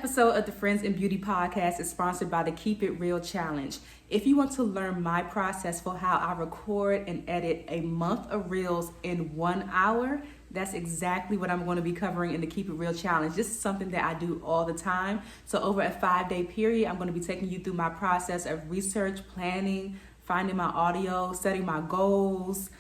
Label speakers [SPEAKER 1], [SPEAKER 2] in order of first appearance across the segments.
[SPEAKER 1] episode of the Friends in Beauty podcast is sponsored by the Keep It Real Challenge. If you want to learn my process for how I record and edit a month of reels in 1 hour, that's exactly what I'm going to be covering in the Keep It Real Challenge. This is something that I do all the time. So over a 5-day period, I'm going to be taking you through my process of research, planning, finding my audio, setting my goals,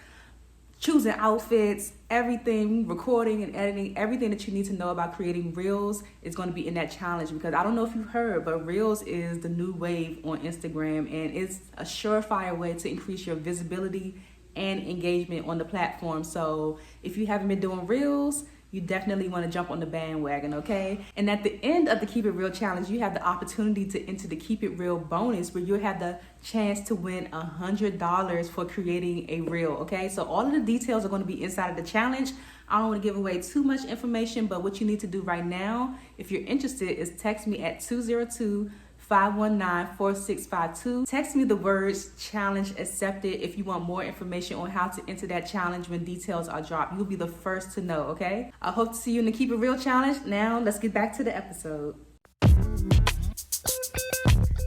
[SPEAKER 1] choosing outfits, everything, recording and editing, everything that you need to know about creating reels is going to be in that challenge, because I don't know if you've heard, but reels is the new wave on Instagram, and it's a surefire way to increase your visibility and engagement on the platform. So if you haven't been doing reels, you definitely want to jump on the bandwagon, okay? And at the end of the Keep It Real Challenge, you have the opportunity to enter the Keep It Real bonus, where you'll have the chance to win $100 for creating a reel, okay? So all of the details are going to be inside of the challenge. I don't want to give away too much information, but what you need to do right now, if you're interested, is text me at 202-519-4652. Text me the words challenge accepted if you want more information on how to enter that challenge when details are dropped. You'll be the first to know, okay? I hope to see you in the Keep It Real Challenge. Now, let's get back to the episode.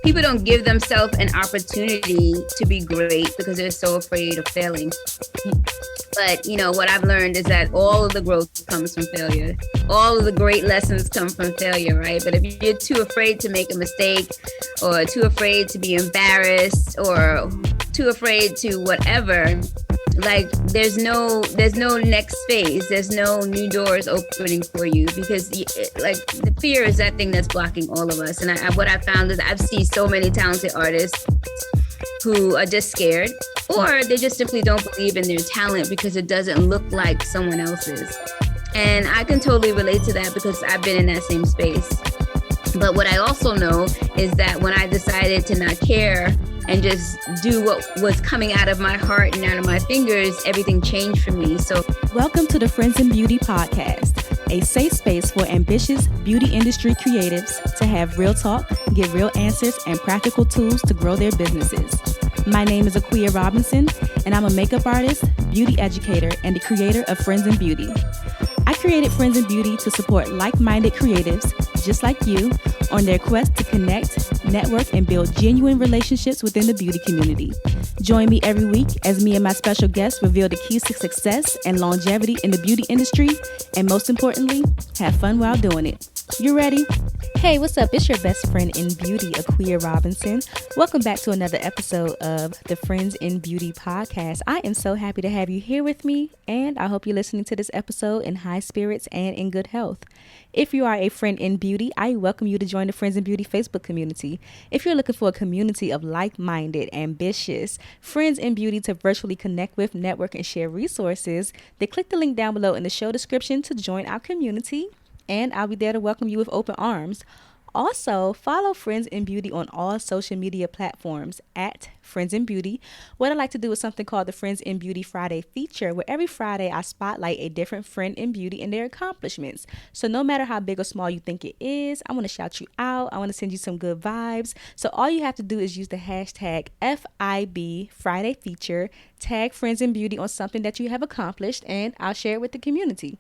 [SPEAKER 2] People don't give themselves an opportunity to be great because they're so afraid of failing. But, what I've learned is that all of the growth comes from failure. All of the great lessons come from failure, right? But if you're too afraid to make a mistake, or too afraid to be embarrassed, or too afraid to whatever, like there's no next phase. There's no new doors opening for you, because the fear is that thing that's blocking all of us. And what I found is I've seen so many talented artists who are just scared, or they just simply don't believe in their talent because it doesn't look like someone else's. And I can totally relate to that because I've been in that same space. But what I also know is that when I decided to not care and just do what was coming out of my heart and out of my fingers, everything changed for me. So
[SPEAKER 3] welcome to the Friends in Beauty podcast, a safe space for ambitious beauty industry creatives to have real talk, get real answers, and practical tools to grow their businesses. My name is Aquia Robinson, and I'm a makeup artist, beauty educator, and the creator of Friends in Beauty. I created Friends in Beauty to support like-minded creatives just like you on their quest to connect, network, and build genuine relationships within the beauty community. Join me every week as me and my special guests reveal the keys to success and longevity in the beauty industry, and most importantly, have fun while doing it. You ready? Hey, what's up? It's your best friend in beauty, Aquia Robinson. Welcome back to another episode of the Friends in Beauty podcast. I am so happy to have you here with me, and I hope you're listening to this episode in high spirits and in good health. If you are a friend in beauty, I welcome you to join the Friends in Beauty Facebook community. If you're looking for a community of like-minded, ambitious friends in beauty to virtually connect with, network, and share resources, then click the link down below in the show description to join our community, and I'll be there to welcome you with open arms. Also, follow Friends in Beauty on all social media platforms at Friends in Beauty. What I like to do is something called the Friends in Beauty Friday feature, where every Friday I spotlight a different friend in beauty and their accomplishments. So no matter how big or small you think it is, I want to shout you out. I want to send you some good vibes. So all you have to do is use the hashtag FIB Friday feature, tag Friends in Beauty on something that you have accomplished, and I'll share it with the community.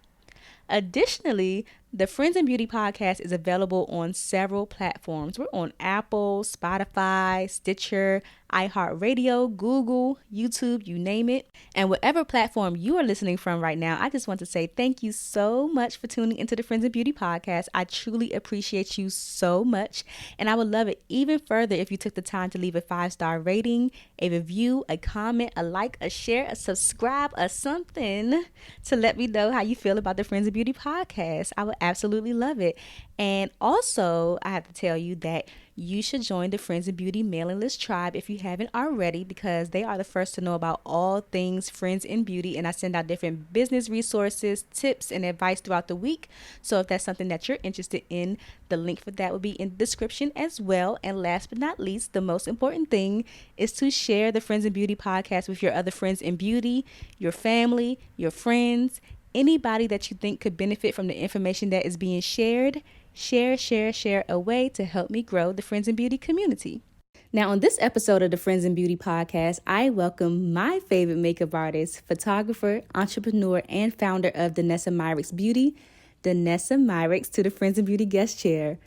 [SPEAKER 3] Additionally, the Friends in Beauty podcast is available on several platforms. We're on Apple, Spotify, Stitcher, iHeartRadio, Google, YouTube, you name it. And whatever platform you are listening from right now, I just want to say thank you so much for tuning into the Friends in Beauty podcast. I truly appreciate you so much. And I would love it even further if you took the time to leave a 5-star rating, a review, a comment, a like, a share, a subscribe, or something to let me know how you feel about the Friends in Beauty podcast. I would absolutely love it. And also, I have to tell you that you should join the Friends in Beauty mailing list tribe if you haven't already, because they are the first to know about all things Friends in Beauty, and I send out different business resources, tips, and advice throughout the week. So if that's something that you're interested in, the link for that will be in the description as well. And last but not least, the most important thing is to share the Friends in Beauty podcast with your other friends in beauty, your family, your friends, anybody that you think could benefit from the information that is being shared. Share away to help me grow the Friends in Beauty community. Now, on this episode of the Friends in Beauty podcast, I welcome my favorite makeup artist, photographer, entrepreneur, and founder of Danessa Myricks Beauty, Danessa Myricks, to the Friends in Beauty guest chair.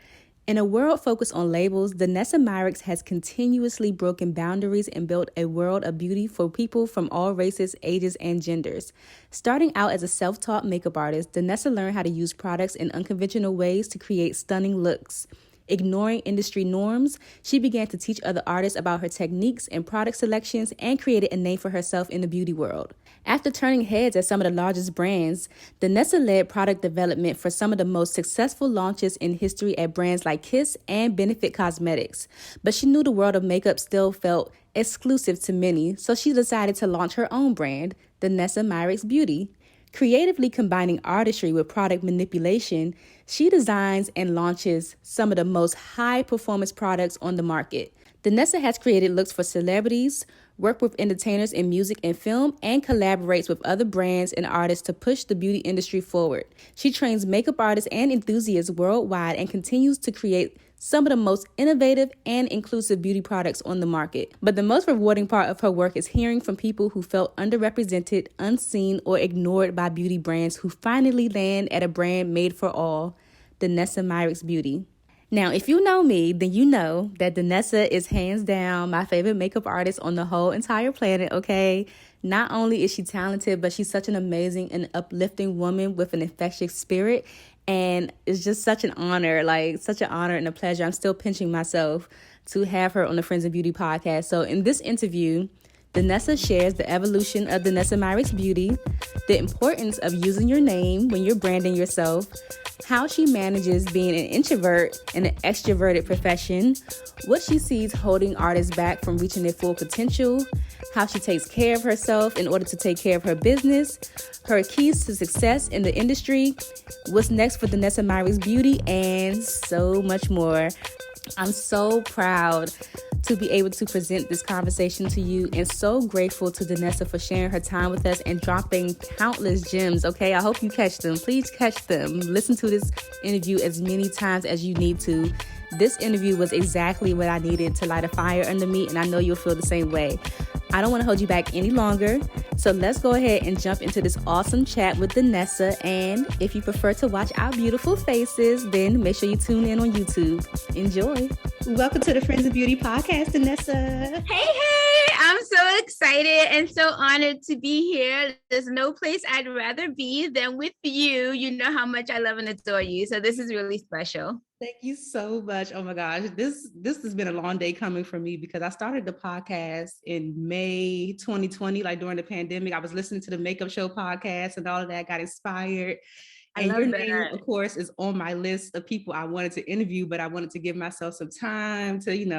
[SPEAKER 3] In a world focused on labels, Danessa Myricks has continuously broken boundaries and built a world of beauty for people from all races, ages, and genders. Starting out as a self-taught makeup artist, Danessa learned how to use products in unconventional ways to create stunning looks. Ignoring industry norms, she began to teach other artists about her techniques and product selections and created a name for herself in the beauty world. After turning heads at some of the largest brands, Danessa led product development for some of the most successful launches in history at brands like Kiss and Benefit Cosmetics. But she knew the world of makeup still felt exclusive to many, so she decided to launch her own brand, Danessa Myricks Beauty. Creatively combining artistry with product manipulation, she designs and launches some of the most high-performance products on the market. Danessa has created looks for celebrities, worked with entertainers in music and film, and collaborates with other brands and artists to push the beauty industry forward. She trains makeup artists and enthusiasts worldwide and continues to create some of the most innovative and inclusive beauty products on the market. But the most rewarding part of her work is hearing from people who felt underrepresented, unseen, or ignored by beauty brands who finally land at a brand made for all, Danessa Myricks Beauty. Now, if you know me, then you know that Danessa is hands down my favorite makeup artist on the whole entire planet, okay? Not only is she talented, but she's such an amazing and uplifting woman with an infectious spirit. And it's just such an honor, and a pleasure. I'm still pinching myself to have her on the Friends of Beauty podcast. So in this interview, Danessa shares the evolution of Danessa Myricks Beauty, the importance of using your name when you're branding yourself, how she manages being an introvert in an extroverted profession, what she sees holding artists back from reaching their full potential, how she takes care of herself in order to take care of her business, her keys to success in the industry, what's next for Danessa Myricks Beauty, and so much more. I'm so proud to be able to present this conversation to you and so grateful to Danessa for sharing her time with us and dropping countless gems, okay? I hope you catch them. Please catch them. Listen to this interview as many times as you need to. This interview was exactly what I needed to light a fire under me, and I know you'll feel the same way. I don't want to hold you back any longer, so let's go ahead and jump into this awesome chat with Danessa. And if you prefer to watch our beautiful faces, then make sure you tune in on YouTube. Enjoy. Welcome to the Friends of Beauty podcast, Danessa.
[SPEAKER 2] Hey, I'm so excited and so honored to be here. There's no place I'd rather be than with you. You know how much I love and adore you, so this is really special.
[SPEAKER 3] Thank you so much. Oh my gosh, this has been a long day coming for me because I started the podcast in May 2020, like during the pandemic. I was listening to the Makeup Show podcast and all of that, got inspired. And your name, of course, is on my list of people I wanted to interview, but I wanted to give myself some time to, get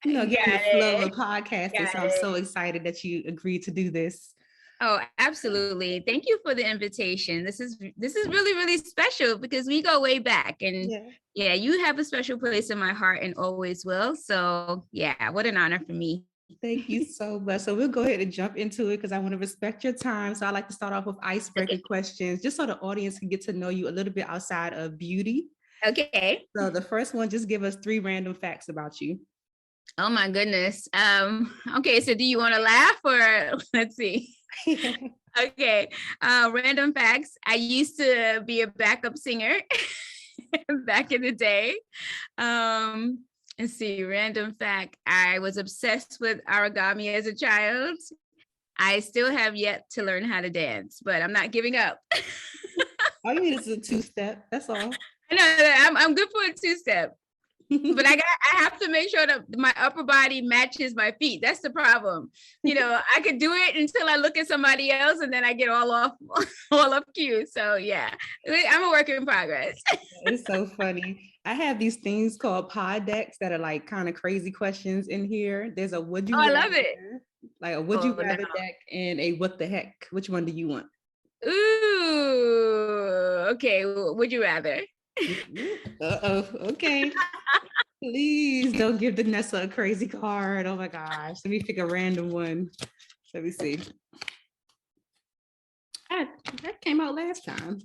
[SPEAKER 3] in the flow of podcasting. So I'm so excited that you agreed to do this.
[SPEAKER 2] Oh, absolutely. Thank you for the invitation. This is really, really special because we go way back, and yeah, you have a special place in my heart and always will. So yeah, what an honor for me.
[SPEAKER 3] Thank you so much. So we'll go ahead and jump into it because I want to respect your time. So I like to start off with icebreaker questions, just so the audience can get to know you a little bit outside of beauty.
[SPEAKER 2] Okay.
[SPEAKER 3] So the first one, just give us 3 random facts about you.
[SPEAKER 2] Oh my goodness. Okay, so do you want to laugh or let's see? Okay. Random facts. I used to be a backup singer back in the day. Let's see. Random fact. I was obsessed with origami as a child. I still have yet to learn how to dance, but I'm not giving up.
[SPEAKER 3] All you need is a 2-step. That's all.
[SPEAKER 2] I know. I'm good for a 2-step. But I have to make sure that my upper body matches my feet. That's the problem. I could do it until I look at somebody else and then I get all off cue. So yeah, I'm a work in progress.
[SPEAKER 3] It's so funny. I have these things called pod decks that are like kind of crazy questions in here. There's a would you rather,
[SPEAKER 2] I love it.
[SPEAKER 3] Like a would you rather deck and a what the heck. Which one do you want?
[SPEAKER 2] Ooh, okay. Would you rather?
[SPEAKER 3] Okay. Please don't give Danessa a crazy card. Oh my gosh. Let me pick a random one. Let me see. That came out last time.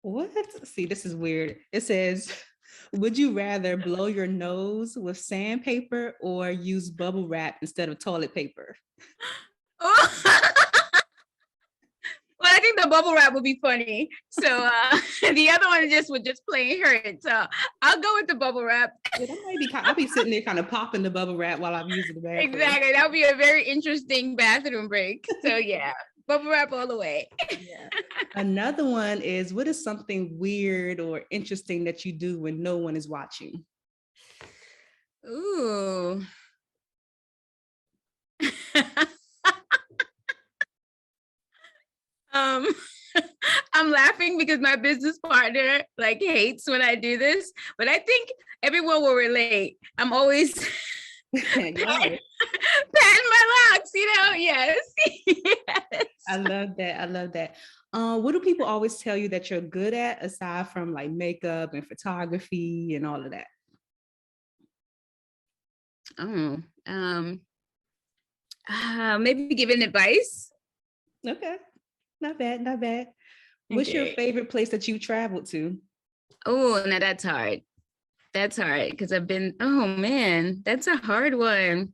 [SPEAKER 3] What? See, this is weird. It says, would you rather blow your nose with sandpaper or use bubble wrap instead of toilet paper?
[SPEAKER 2] Well, I think the bubble wrap would be funny. So the other one would just plain hurt. So I'll go with the bubble wrap.
[SPEAKER 1] Yeah, that might be I'll be sitting there kind of popping the bubble wrap while I'm using the bathroom.
[SPEAKER 2] Exactly. That would be a very interesting bathroom break. So yeah, bubble wrap all the way.
[SPEAKER 1] Yeah. Another one is, what is something weird or interesting that you do when no one is watching?
[SPEAKER 2] Ooh. I'm laughing because my business partner like hates when I do this, but I think everyone will relate. I'm always patting my locks, yes. Yes.
[SPEAKER 1] I love that. What do people always tell you that you're good at aside from like makeup and photography and all of that?
[SPEAKER 2] Maybe giving advice.
[SPEAKER 1] Okay. Not bad. What's your favorite place that you traveled to?
[SPEAKER 2] Oh, now that's hard. That's hard because I've been, oh man, that's a hard one.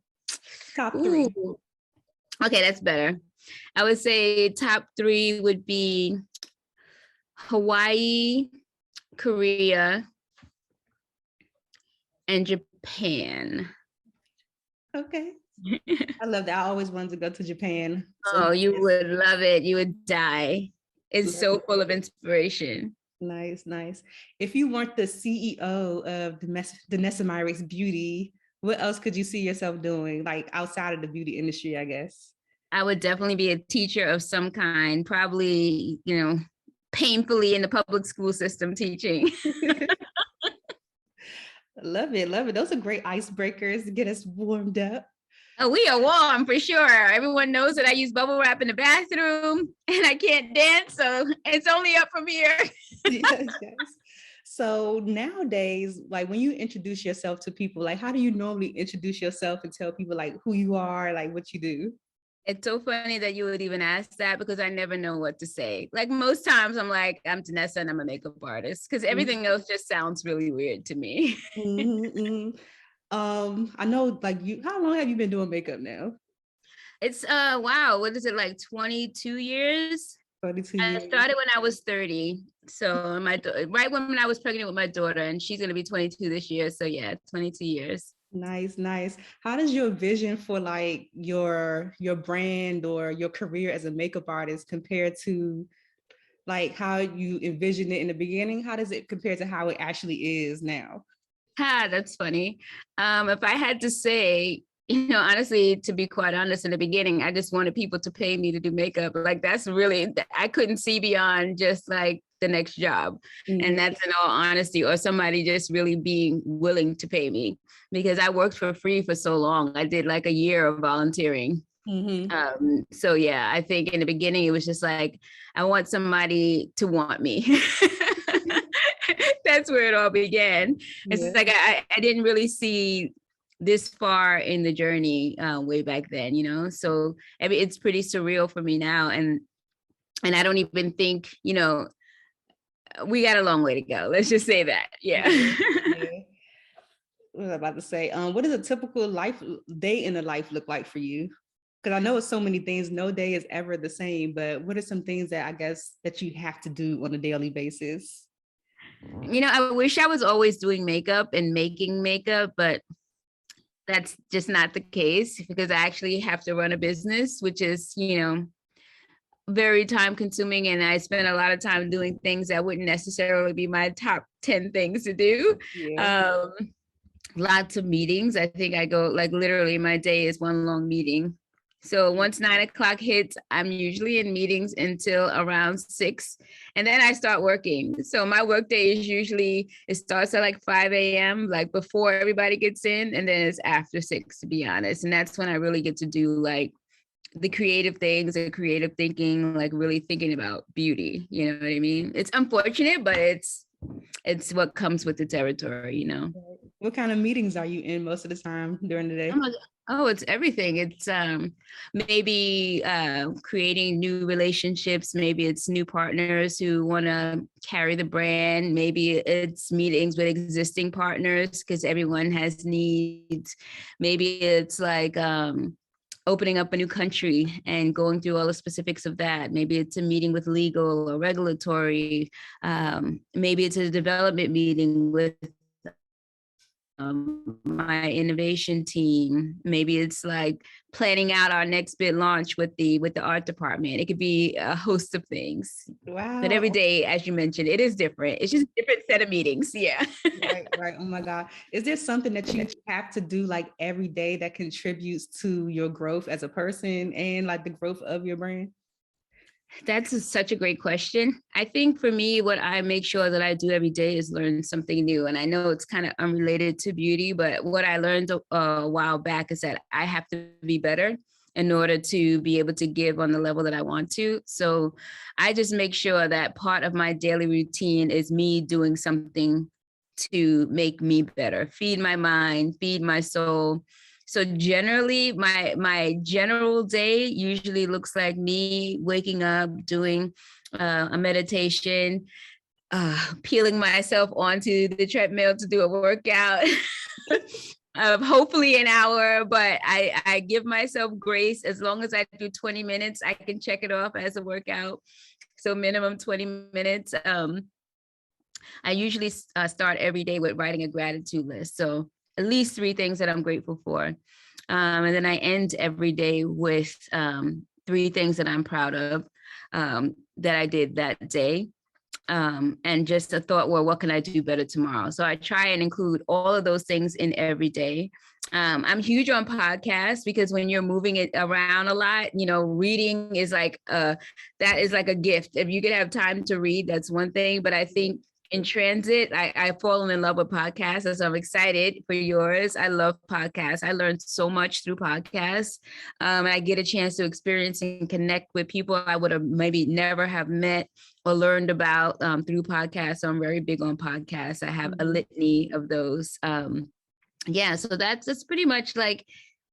[SPEAKER 1] Top 3.
[SPEAKER 2] Okay, that's better. I would say top 3 would be Hawaii, Korea, and Japan.
[SPEAKER 1] Okay. I love that. I always wanted to go to Japan.
[SPEAKER 2] Oh, you would love it. You would die. It's so full of inspiration.
[SPEAKER 1] Nice. If you weren't the CEO of Danessa Myricks Beauty, what else could you see yourself doing, like outside of the beauty industry, I guess?
[SPEAKER 2] I would definitely be a teacher of some kind, probably, painfully in the public school system teaching.
[SPEAKER 1] Love it. Those are great icebreakers to get us warmed up.
[SPEAKER 2] Oh, we are warm for sure. Everyone knows that I use bubble wrap in the bathroom and I can't dance, so it's only up from here.
[SPEAKER 1] Yes. So nowadays, like when you introduce yourself to people, like how do you normally introduce yourself and tell people like who you are, like what you do?
[SPEAKER 2] It's so funny that you would even ask that because I never know what to say. Like most times I'm like, I'm Danessa and I'm a makeup artist because everything else just sounds really weird to me.
[SPEAKER 1] I know like how long have you been doing makeup now?
[SPEAKER 2] It's wow, what is it, like 22 years?
[SPEAKER 1] 22 years.
[SPEAKER 2] I started when I was 30. So right when I was pregnant with my daughter, and she's gonna be 22 this year. So yeah, 22 years.
[SPEAKER 1] Nice. How does your vision for like your brand or your career as a makeup artist compare to like how you envisioned it in the beginning? How does it compare to how it actually is now?
[SPEAKER 2] That's funny. If I had to say, honestly, to be quite honest, in the beginning, I just wanted people to pay me to do makeup. Like that's really, I couldn't see beyond just like the next job. Mm-hmm. And that's in all honesty, or somebody just really being willing to pay me because I worked for free for so long. I did like a year of volunteering. Mm-hmm. So yeah, I think in the beginning, it was just like, I want somebody to want me. That's where it all began. It's like I didn't really see this far in the journey way back then, so it's pretty surreal for me now. And I don't even think, we got a long way to go. Let's just say that. Yeah.
[SPEAKER 1] What was I about to say? What does a typical day in the life look like for you? Because I know it's so many things. No day is ever the same, but what are some things that I guess that you have to do on a daily basis?
[SPEAKER 2] I wish I was always doing makeup and making makeup, but that's just not the case because I actually have to run a business, which is, very time consuming. And I spend a lot of time doing things that wouldn't necessarily be my top 10 things to do. Yeah. Lots of meetings. I think I go like literally my day is one long meeting. So once 9 o'clock hits, I'm usually in meetings until around 6. And then I start working. So my work day is usually, it starts at like 5 a.m., like before everybody gets in. And then it's after 6, to be honest. And that's when I really get to do like the creative things and creative thinking, like really thinking about beauty. You know what I mean? It's unfortunate, but it's what comes with the territory,
[SPEAKER 1] What kind of meetings are you in most of the time during the day?
[SPEAKER 2] Oh, it's everything. It's maybe creating new relationships. Maybe it's new partners who want to carry the brand. Maybe it's meetings with existing partners because everyone has needs. Maybe it's like opening up a new country and going through all the specifics of that. Maybe it's a meeting with legal or regulatory. Maybe it's a development meeting with my innovation team. Maybe it's like planning out our next bid launch with the art department. It could be a host of things.
[SPEAKER 1] Wow.
[SPEAKER 2] But every day, as you mentioned, it is different. It's just a different set of meetings. Yeah.
[SPEAKER 1] Right. Oh my God. Is there something that you have to do like every day that contributes to your growth as a person and like the growth of your brand?
[SPEAKER 2] That's such a great question. I think for me, what I make sure that I do every day is learn something new. And I know it's kind of unrelated to beauty, but what I learned a while back is that I have to be better in order to be able to give on the level that I want to. So I just make sure that part of my daily routine is me doing something to make me better, feed my mind, feed my soul. So generally, my general day usually looks like me waking up, doing a meditation, peeling myself onto the treadmill to do a workout of hopefully an hour, but I give myself grace. As long as I do 20 minutes, I can check it off as a workout. So minimum 20 minutes. I usually start every day with writing a gratitude list. So at least 3 things that I'm grateful for. And then I end every day with 3 things that I'm proud of that I did that day. And just a thought, well, what can I do better tomorrow? So I try and include all of those things in every day. I'm huge on podcasts because when you're moving it around a lot, reading is like, that is like a gift. If you could have time to read, that's one thing. But I think in transit, I've fallen in love with podcasts, so I'm excited for yours. I love podcasts. I learned so much through podcasts. I get a chance to experience and connect with people I would have maybe never have met or learned about through podcasts. So I'm very big on podcasts. I have a litany of those. So that's pretty much like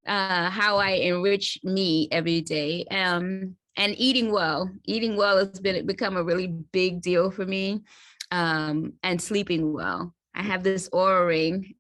[SPEAKER 2] how I enrich me every day. And eating well has become a really big deal for me. And sleeping well. I have this Aura ring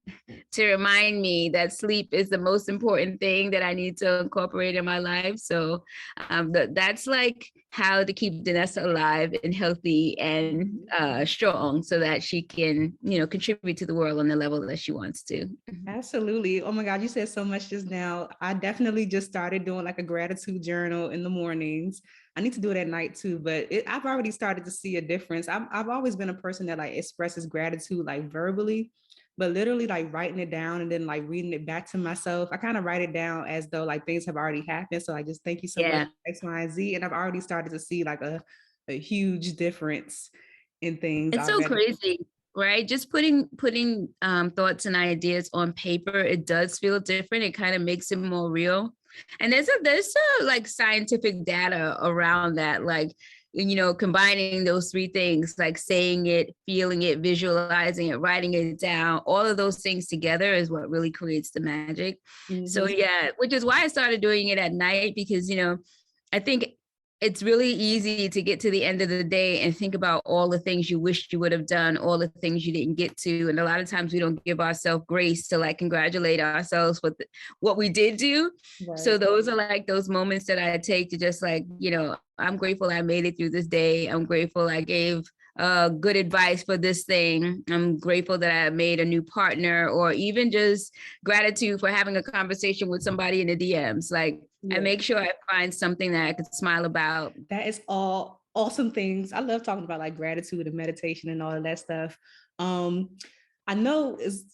[SPEAKER 2] to remind me that sleep is the most important thing that I need to incorporate in my life. So that's like how to keep Danessa alive and healthy and strong so that she can, contribute to the world on the level that she wants to.
[SPEAKER 1] Absolutely. Oh my God, you said so much just now. I definitely just started doing like a gratitude journal in the mornings. I need to do it at night too, but I've already started to see a difference. I've always been a person that like expresses gratitude like verbally, but literally like writing it down and then like reading it back to myself. I kind of write it down as though like things have already happened. So I just thank you so much, X, Y, and Z. And I've already started to see like a huge difference in things.
[SPEAKER 2] It's so crazy, right? Just putting thoughts and ideas on paper, it does feel different. It kind of makes it more real. And there's like scientific data around that, like, combining those 3 things, like saying it, feeling it, visualizing it, writing it down, all of those things together is what really creates the magic. So which is why I started doing it at night, because, I think it's really easy to get to the end of the day and think about all the things you wished you would have done, all the things you didn't get to. And a lot of times we don't give ourselves grace to like congratulate ourselves with what we did do. Right. So those are like those moments that I take to just like, I'm grateful I made it through this day. I'm grateful I gave good advice for this thing. I'm grateful that I made a new partner, or even just gratitude for having a conversation with somebody in the DMs. Like, I make sure I find something that I can smile about.
[SPEAKER 1] That is all awesome things. I love talking about like gratitude and meditation and all of that stuff. I know it's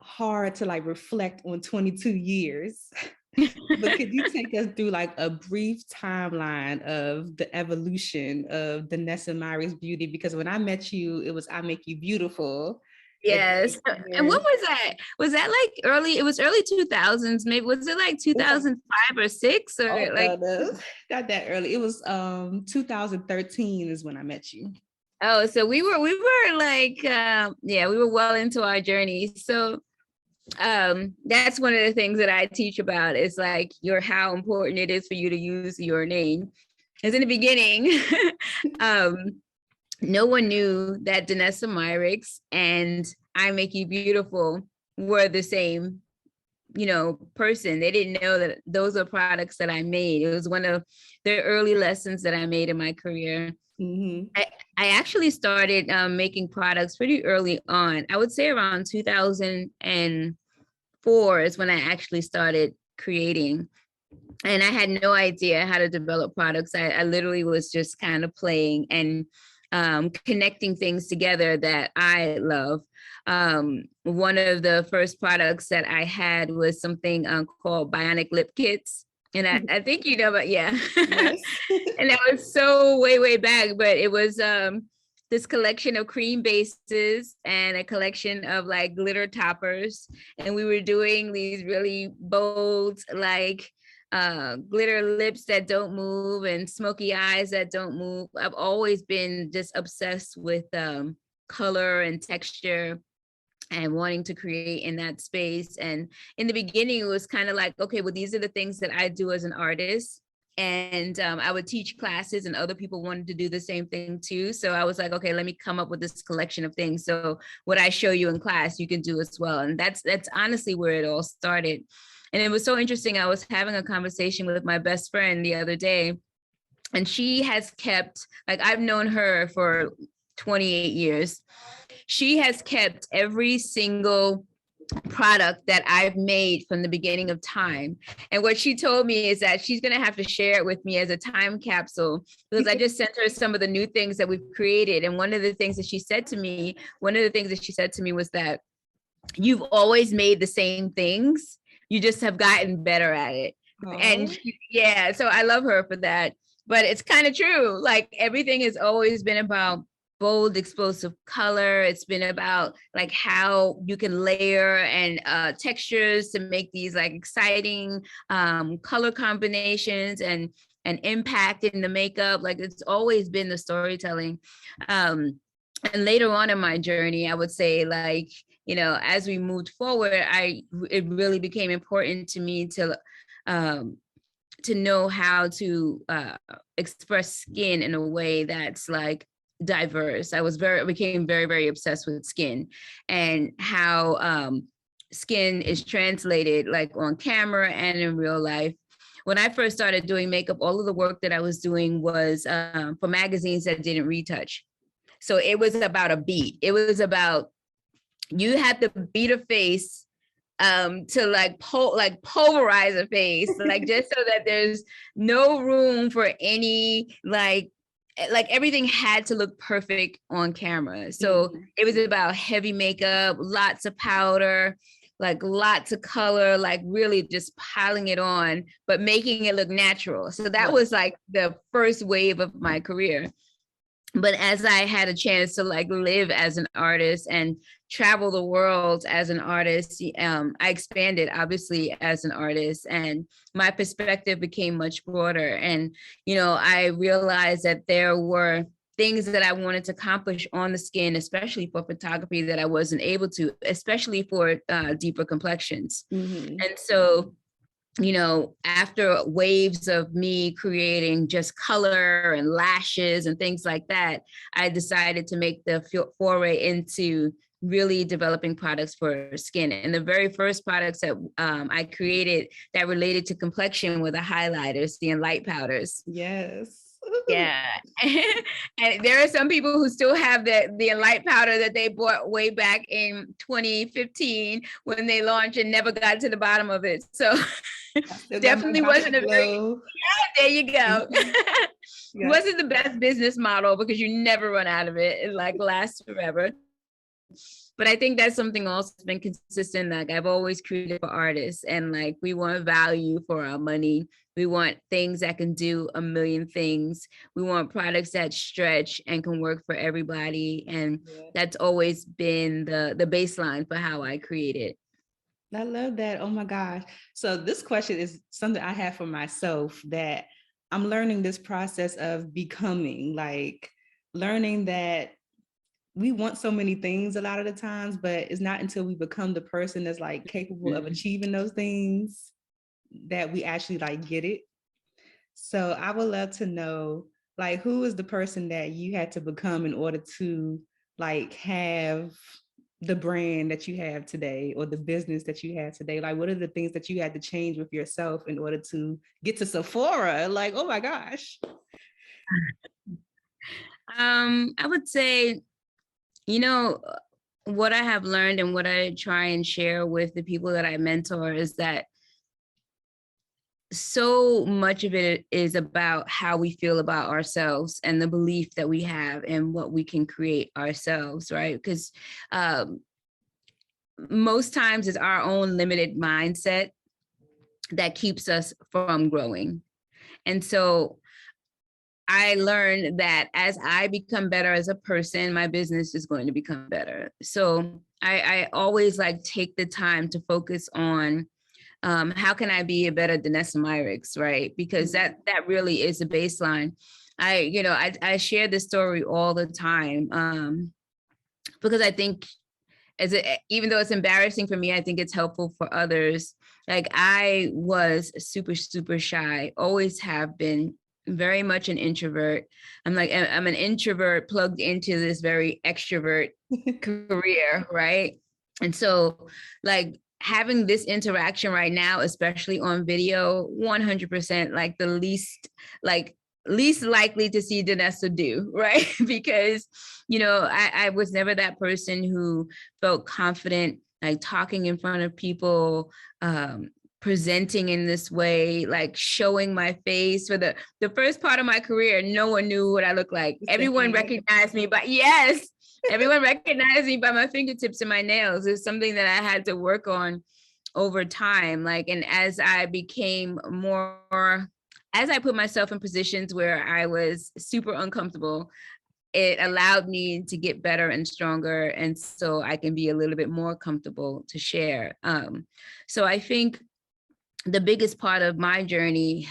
[SPEAKER 1] hard to like reflect on 22 years, but could you take us through like a brief timeline of the evolution of Danessa Myricks beauty? Because when I met you, it was I Make You Beautiful.
[SPEAKER 2] Yes. And what was that? Was that like early? It was early 2000s. Maybe was it like 2005 or 6 or like
[SPEAKER 1] not that early? It was 2013 is when I met you.
[SPEAKER 2] Oh, so we were like we were well into our journey. So that's one of the things that I teach about is like how important it is for you to use your name. As in the beginning, no one knew that Danessa Myricks and I Make You Beautiful were the same person. They didn't know that those are products that I made. It was one of the early lessons that I made in my career.
[SPEAKER 1] Mm-hmm.
[SPEAKER 2] I actually started making products pretty early on. I would say around 2004 is when I actually started creating. And I had no idea how to develop products. I literally was just kind of playing and connecting things together that I love. One of the first products that I had was something called Bionic Lip Kits. And I think you know about, yeah.
[SPEAKER 1] Yes.
[SPEAKER 2] And that was so way back, but it was this collection of cream bases and a collection of like glitter toppers. And we were doing these really bold, like glitter lips that don't move and smoky eyes that don't move. I've always been just obsessed with color and texture and wanting to create in that space. And in the beginning, it was kind of like, okay, well, these are the things that I do as an artist. And I would teach classes and other people wanted to do the same thing too. So I was like, okay, let me come up with this collection of things. So what I show you in class, you can do as well. And that's honestly where it all started. And it was so interesting. I was having a conversation with my best friend the other day, and she has kept, like, I've known her for 28 years. She has kept every single product that I've made from the beginning of time. And what she told me is that she's going to have to share it with me as a time capsule, because I just sent her some of the new things that we've created. And one of the things that she said to me was that you've always made the same things. You just have gotten better at it.
[SPEAKER 1] Aww.
[SPEAKER 2] And yeah, so I love her for that. But it's kind of true. Like, everything has always been about bold, explosive color. It's been about like how you can layer and textures to make these like exciting color combinations and impact in the makeup. Like, it's always been the storytelling. And later on in my journey, I would say, like, as we moved forward, it really became important to me to know how to express skin in a way that's like diverse. I became very obsessed with skin and how skin is translated like on camera and in real life. When I first started doing makeup, all of the work that I was doing was for magazines that didn't retouch. So it was about a beat. It was about, you had to beat a face to like pulverize a face, like just so that there's no room for any like everything had to look perfect on camera. So it was about heavy makeup, lots of powder, like lots of color, like really just piling it on, but making it look natural. So that was like the first wave of my career. But as I had a chance to like live as an artist and travel the world as an artist, I expanded obviously as an artist, and my perspective became much broader. And, I realized that there were things that I wanted to accomplish on the skin, especially for photography, that I wasn't able to, especially for deeper complexions.
[SPEAKER 1] Mm-hmm.
[SPEAKER 2] And so, after waves of me creating just color and lashes and things like that, I decided to make the foray into really developing products for skin. And the very first products that I created that related to complexion were the highlighters, the light powders.
[SPEAKER 1] Yes.
[SPEAKER 2] Yeah. And there are some people who still have the light powder that they bought way back in 2015 when they launched and never got to the bottom of it. So definitely wasn't a very, there you go. It wasn't the best business model because you never run out of it. It like lasts forever. But I think that's something also that's been consistent. Like, I've always created for artists, and like, we want value for our money. We want things that can do a million things. We want products that stretch and can work for everybody. And that's always been the baseline for how I created.
[SPEAKER 1] I love that. Oh my gosh. So this question is something I have for myself, that I'm learning this process of becoming, like learning that we want so many things a lot of the times, but it's not until we become the person that's like capable of achieving those things that we actually like get it. So I would love to know, like, who is the person that you had to become in order to like have the brand that you have today or the business that you have today? Like, what are the things that you had to change with yourself in order to get to Sephora? Like, oh my gosh.
[SPEAKER 2] I would say, you know, what I have learned and what I try and share with the people that I mentor is that so much of it is about how we feel about ourselves and the belief that we have and what we can create ourselves, right? Because most times it's our own limited mindset that keeps us from growing. And so I learned that as I become better as a person, my business is going to become better. So I always like take the time to focus on how can I be a better Danessa Myricks, right? Because that really is a baseline. I share this story all the time because I think even though it's embarrassing for me, I think it's helpful for others. Like I was super, super shy, always have been, very much an introvert. I'm an introvert plugged into this very extrovert career, right? And so like having this interaction right now, especially on video, 100% like the least likely to see Danessa do, right? Because, I was never that person who felt confident, like talking in front of people, presenting in this way, like showing my face. For the first part of my career, no one knew what I looked like. Everyone recognized me, but yes, everyone recognized me by my fingertips and my nails. It's something that I had to work on over time. Like, and as I put myself in positions where I was super uncomfortable, it allowed me to get better and stronger. And so I can be a little bit more comfortable to share. So I think the biggest part of my journey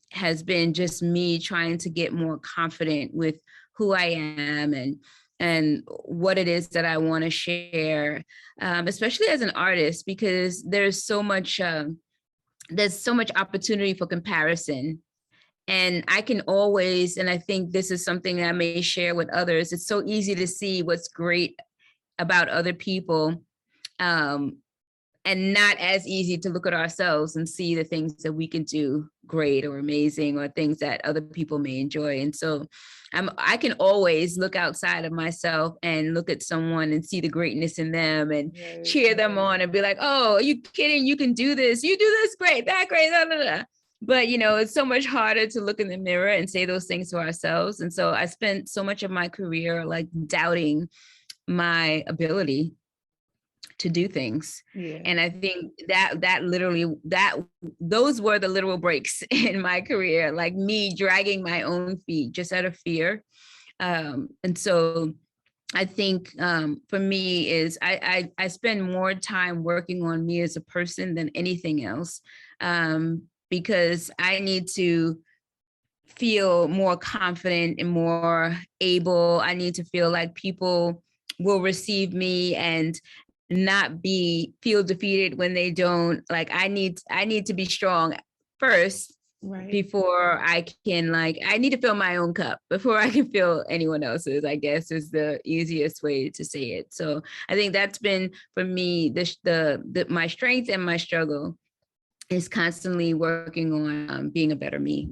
[SPEAKER 2] has been just me trying to get more confident with who I am and what it is that I want to share, especially as an artist, because there's so much opportunity for comparison. And I can always, and I think this is something that I may share with others, it's so easy to see what's great about other people, and not as easy to look at ourselves and see the things that we can do great or amazing, or things that other people may enjoy. And so I can always look outside of myself and look at someone and see the greatness in them and cheer them on and be like, oh, are you kidding? You can do this. You do this great, that great, blah, blah, blah. But, it's so much harder to look in the mirror and say those things to ourselves. And so I spent so much of my career like doubting my ability to do things. Yeah. And I think those were the literal breaks in my career, like me dragging my own feet just out of fear. And so I think for me is I spend more time working on me as a person than anything else, because I need to feel more confident and more able. I need to feel like people will receive me and not feel defeated when they don't. Like I need to be strong first, right, before I can, I need to fill my own cup before I can fill anyone else's, I guess is the easiest way to say it. So I think that's been for me my strength and my struggle is constantly working on being a better me,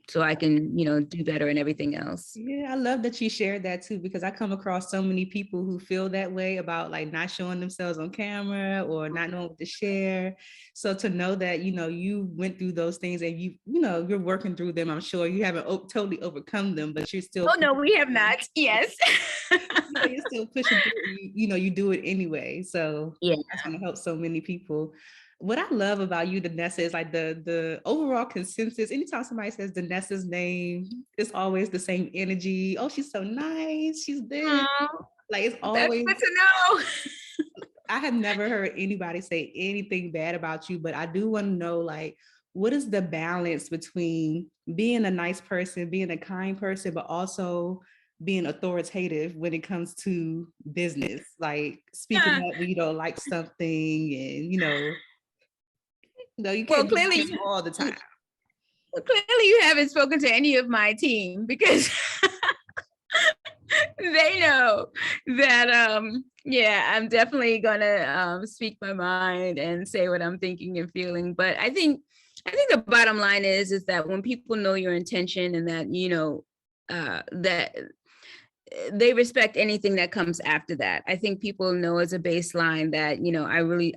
[SPEAKER 2] so I can, do better in everything else.
[SPEAKER 1] Yeah, I love that you shared that too, because I come across so many people who feel that way about like not showing themselves on camera or not knowing what to share. So to know that, you went through those things and you're working through them. I'm sure you haven't totally overcome them, but you're still.
[SPEAKER 2] Oh, no, we have not. Yes.
[SPEAKER 1] You're still pushing through, you do it anyway. So
[SPEAKER 2] yeah,
[SPEAKER 1] that's going to help so many people. What I love about you, Danessa, is like the overall consensus. Anytime somebody says Danessa's name, it's always the same energy. Oh, she's so nice. She's this. Like it's always.
[SPEAKER 2] That's good to know.
[SPEAKER 1] I have never heard anybody say anything bad about you, but I do want to know, like, what is the balance between being a nice person, being a kind person, but also being authoritative when it comes to business, like speaking up when you don't like something, and you can't
[SPEAKER 2] clearly
[SPEAKER 1] all the time.
[SPEAKER 2] Well, clearly you haven't spoken to any of my team, because they know that yeah, I'm definitely gonna speak my mind and say what I'm thinking and feeling. But I think the bottom line is that when people know your intention and that that they respect anything that comes after that. I think people know as a baseline that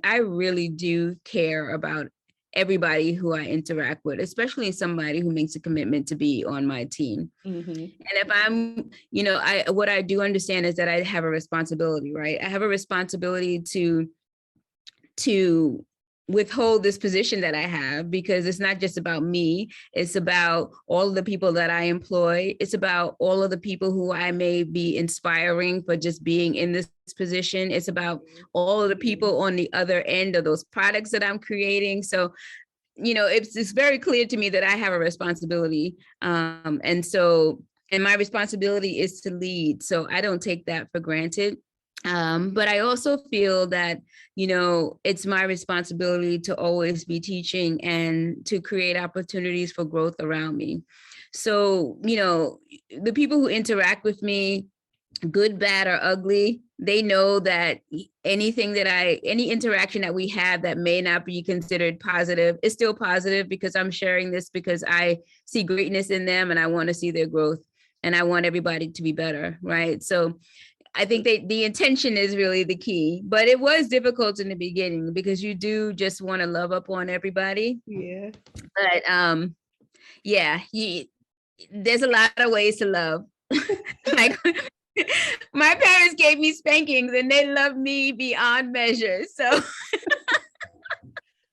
[SPEAKER 2] I really do care about everybody who I interact with, especially somebody who makes a commitment to be on my team.
[SPEAKER 1] Mm-hmm.
[SPEAKER 2] And if I'm, what I do understand is that I have a responsibility, right? I have a responsibility to withhold this position that I have, because it's not just about me. It's about all of the people that I employ. It's about all of the people who I may be inspiring for just being in this position. It's about all of the people on the other end of those products that I'm creating. So, it's very clear to me that I have a responsibility. And my responsibility is to lead. So I don't take that for granted. But I also feel that, it's my responsibility to always be teaching and to create opportunities for growth around me. So, the people who interact with me, good, bad, or ugly, they know that any interaction that we have that may not be considered positive is still positive, because I'm sharing this because I see greatness in them and I want to see their growth and I want everybody to be better, right? So I think the intention is really the key, but it was difficult in the beginning because you do just want to love up on everybody.
[SPEAKER 1] Yeah.
[SPEAKER 2] But yeah, there's a lot of ways to love. Like my parents gave me spankings and they loved me beyond measure. So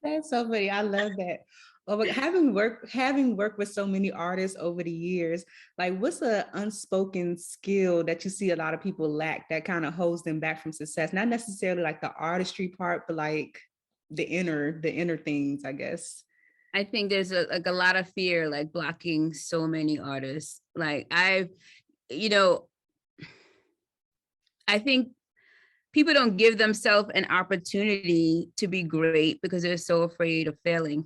[SPEAKER 1] That's so funny. I love that. Oh, but having worked with so many artists over the years, like what's an unspoken skill that you see a lot of people lack that kind of holds them back from success? Not necessarily like the artistry part, but like the inner things, I guess.
[SPEAKER 2] I think there's a lot of fear like blocking so many artists. Like I think people don't give themselves an opportunity to be great because they're so afraid of failing.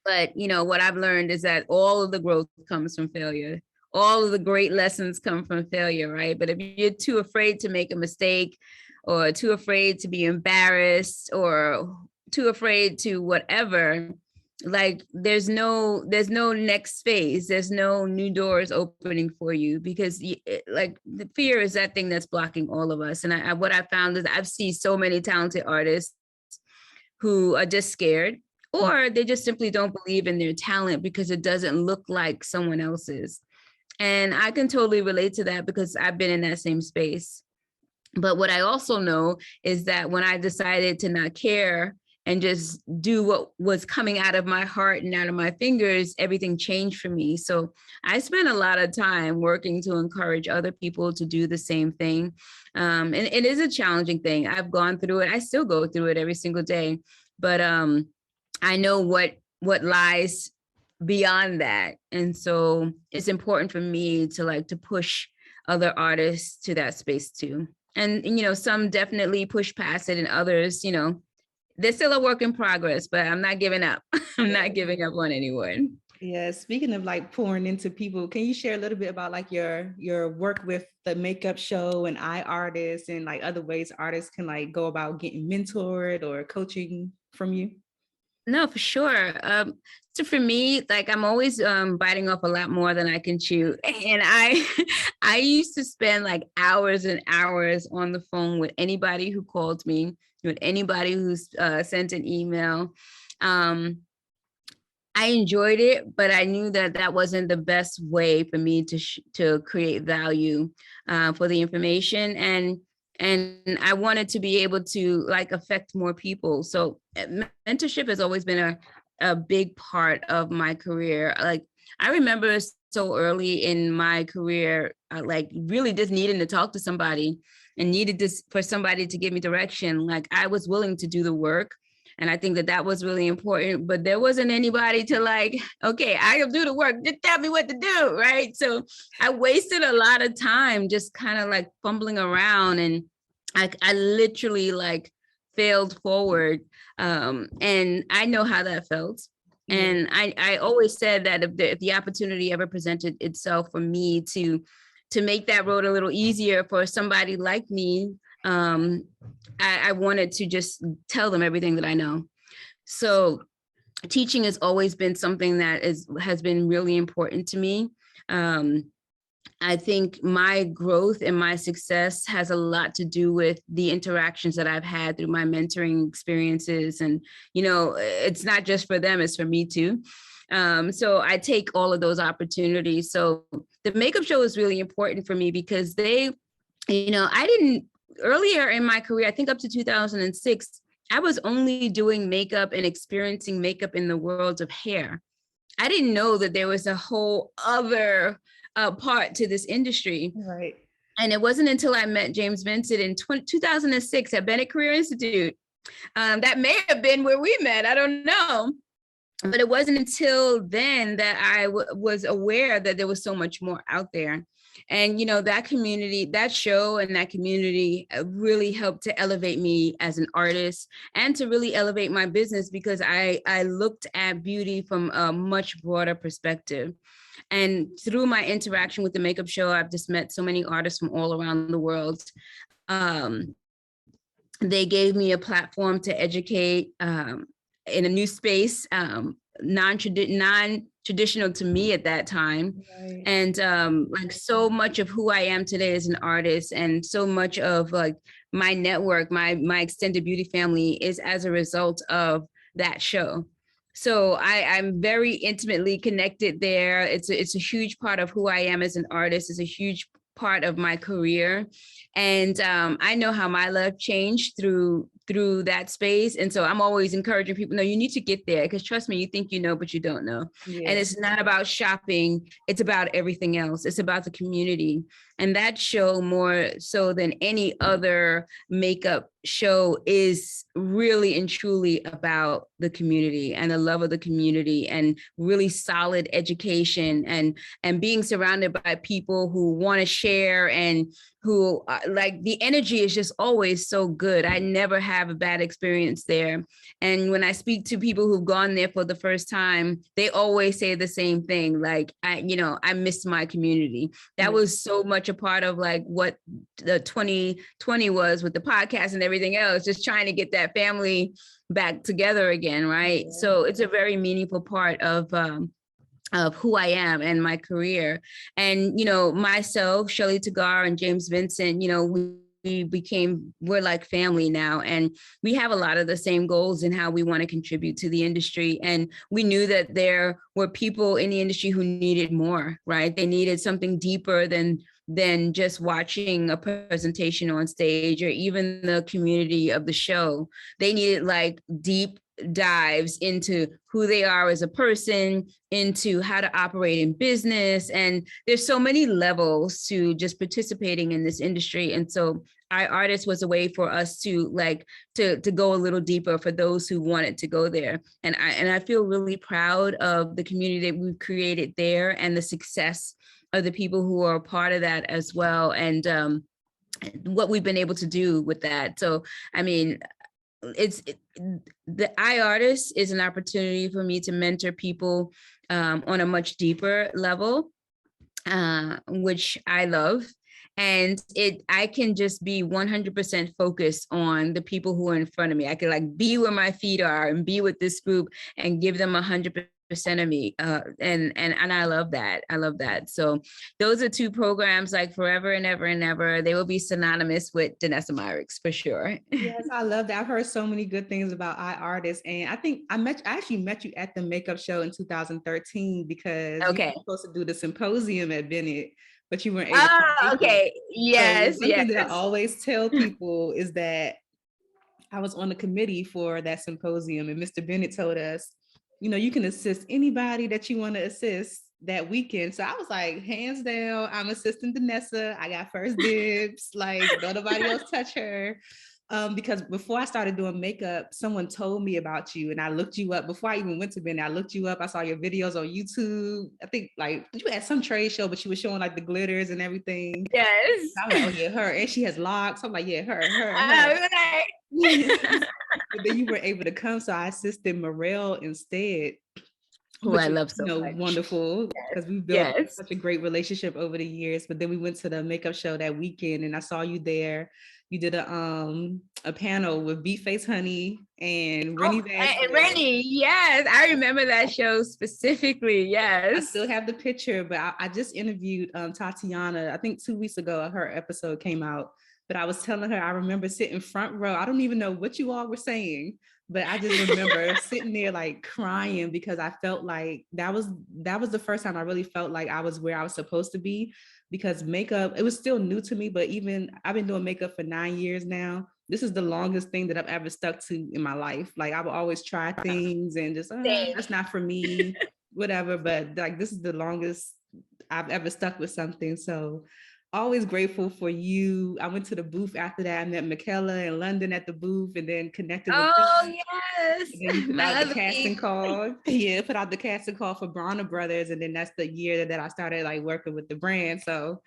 [SPEAKER 2] But, what I've learned is that all of the growth comes from failure. All of the great lessons come from failure, right? But if you're too afraid to make a mistake or too afraid to be embarrassed or too afraid to whatever, like there's no next phase. There's no new doors opening for you, because like the fear is that thing that's blocking all of us. And what I found is I've seen so many talented artists who are just scared, or they just simply don't believe in their talent because it doesn't look like someone else's. And I can totally relate to that because I've been in that same space. But what I also know is that when I decided to not care and just do what was coming out of my heart and out of my fingers, everything changed for me. So I spent a lot of time working to encourage other people to do the same thing. And it is a challenging thing. I've gone through it. I still go through it every single day. But I know what lies beyond that. And so it's important for me to push other artists to that space too. And, some definitely push past it, and others, they're still a work in progress, but I'm not giving up. I'm not giving up on anyone.
[SPEAKER 1] Yeah. Speaking of like pouring into people, can you share a little bit about like your work with the makeup show and eye artists and like other ways artists can like go about getting mentored or coaching from you?
[SPEAKER 2] No, for sure. So for me, like I'm always biting off a lot more than I can chew. And I used to spend like hours and hours on the phone with anybody who called me, with anybody who's sent an email. I enjoyed it, but I knew that that wasn't the best way for me to create value for the information. And I wanted to be able to like affect more people. So mentorship has always been a big part of my career. Like I remember so early in my career, like really just needing to talk to somebody and needed this for somebody to give me direction. Like I was willing to do the work. And I think that was really important, but there wasn't anybody to like, okay, I'll do the work. Just tell me what to do, right? So I wasted a lot of time just kind of like fumbling around, and I literally like failed forward. And I know how that felt. And I always said that if the opportunity ever presented itself for me to to make that road a little easier for somebody like me, I wanted to just tell them everything that I know. So teaching has always been something that has been really important to me. I think my growth and my success has a lot to do with the interactions that I've had through my mentoring experiences. And, you know, it's not just for them, it's for me too. So I take all of those opportunities. So the makeup show is really important for me because they, you know, earlier in my career, I think up to 2006, I was only doing makeup and experiencing makeup in the world of hair. I didn't know that there was a whole other part to this industry.
[SPEAKER 1] Right.
[SPEAKER 2] And it wasn't until I met James Vincent in 2006 at Bennett Career Institute. That may have been where we met. I don't know. But it wasn't until then that I was aware that there was so much more out there. And, you know, that community, that show and that community really helped to elevate me as an artist and to really elevate my business because I looked at beauty from a much broader perspective. And through my interaction with the makeup show, I've just met so many artists from all around the world. They gave me a platform to educate in a new space, non-traditional to me at that time. Right. And like so much of who I am today as an artist and so much of like my network, my extended beauty family is as a result of that show. So I'm very intimately connected there. It's a huge part of who I am as an artist. It's a huge part of my career. And I know how my life changed through that space. And so I'm always encouraging people, no, you need to get there because trust me, you think you know, but you don't know. Yeah. And it's not about shopping. It's about everything else. It's about the community. And that show more so than any other makeup show is really and truly about the community and the love of the community and really solid education and being surrounded by people who want to share and who like the energy is just always so good. I never have a bad experience there. And when I speak to people who've gone there for the first time, they always say the same thing. Like, I miss my community. That was so much a part of like what the 2020 was with the podcast and everything else, just trying to get that family back together again. Right. Yeah. So it's a very meaningful part of who I am and my career. And, you know, myself, Shelley Tagar and James Vincent, you know, we're like family now. And we have a lot of the same goals in how we want to contribute to the industry. And we knew that there were people in the industry who needed more, right? They needed something deeper than just watching a presentation on stage or even the community of the show. They needed like deep dives into who they are as a person, into how to operate in business. And there's so many levels to just participating in this industry. And so iArtist was a way for us to like to go a little deeper for those who wanted to go there. And I feel really proud of the community that we've created there and the success of the people who are a part of that as well. And what we've been able to do with that. So, I mean, the iArtist is an opportunity for me to mentor people on a much deeper level, which I love. And I can just be 100% focused on the people who are in front of me. I can like be where my feet are and be with this group and give them 100% of me. And I love that. I love that. So those are two programs like forever and ever and ever. They will be synonymous with Danessa Myricks for sure.
[SPEAKER 1] Yes, I love that. I've heard so many good things about iArtist. And I think I actually met you at the makeup show in 2013 because you were supposed to do the symposium at Bennett, but you weren't able to.
[SPEAKER 2] Oh, okay. Yes.
[SPEAKER 1] So one thing that I always tell people is that I was on the committee for that symposium and Mr. Bennett told us, you know, you can assist anybody that you want to assist that weekend. So I was like, hands down, I'm assisting Danessa. I got first dibs, like don't nobody else touch her. Because before I started doing makeup, someone told me about you and I looked you up before I even went to Bennett. I looked you up. I saw your videos on YouTube. I think like you had some trade show, but you were showing like the glitters and everything.
[SPEAKER 2] Yes.
[SPEAKER 1] I was like, oh yeah, her. And she has locks. I'm like, yeah, her. But then you were able to come. So I assisted Morel instead.
[SPEAKER 2] who I
[SPEAKER 1] which is,
[SPEAKER 2] love so much.
[SPEAKER 1] wonderful because we built
[SPEAKER 2] Yes.
[SPEAKER 1] such a great relationship over the years. But then we went to the makeup show that weekend and I saw you there. You did a panel with Beatface Honey and
[SPEAKER 2] Oh,
[SPEAKER 1] Rennie
[SPEAKER 2] and
[SPEAKER 1] Vasquez.
[SPEAKER 2] Rennie, yes, I remember that show specifically.
[SPEAKER 1] I
[SPEAKER 2] Yes.
[SPEAKER 1] still have the picture, but I just interviewed Tatiana, I think 2 weeks ago, her episode came out. But I was telling her, I remember sitting front row. I don't even know what you all were saying, but I just remember sitting there like crying because I felt like that was the first time I really felt like I was where I was supposed to be because makeup, it was still new to me, but even I've been doing makeup for 9 years now. This is the longest thing that I've ever stuck to in my life. Like I would always try things and just,
[SPEAKER 2] Same.
[SPEAKER 1] that's not for me, whatever. But like this is the longest I've ever stuck with something. So always grateful for you. I went to the booth after that. I met Michaela in London at the booth and then connected with
[SPEAKER 2] Oh,
[SPEAKER 1] you.
[SPEAKER 2] yes.
[SPEAKER 1] And then you put
[SPEAKER 2] My
[SPEAKER 1] out the
[SPEAKER 2] other
[SPEAKER 1] casting
[SPEAKER 2] piece.
[SPEAKER 1] call. Yeah, put out the casting call for Bronner Brothers. And then that's the year that I started like working with the brand. So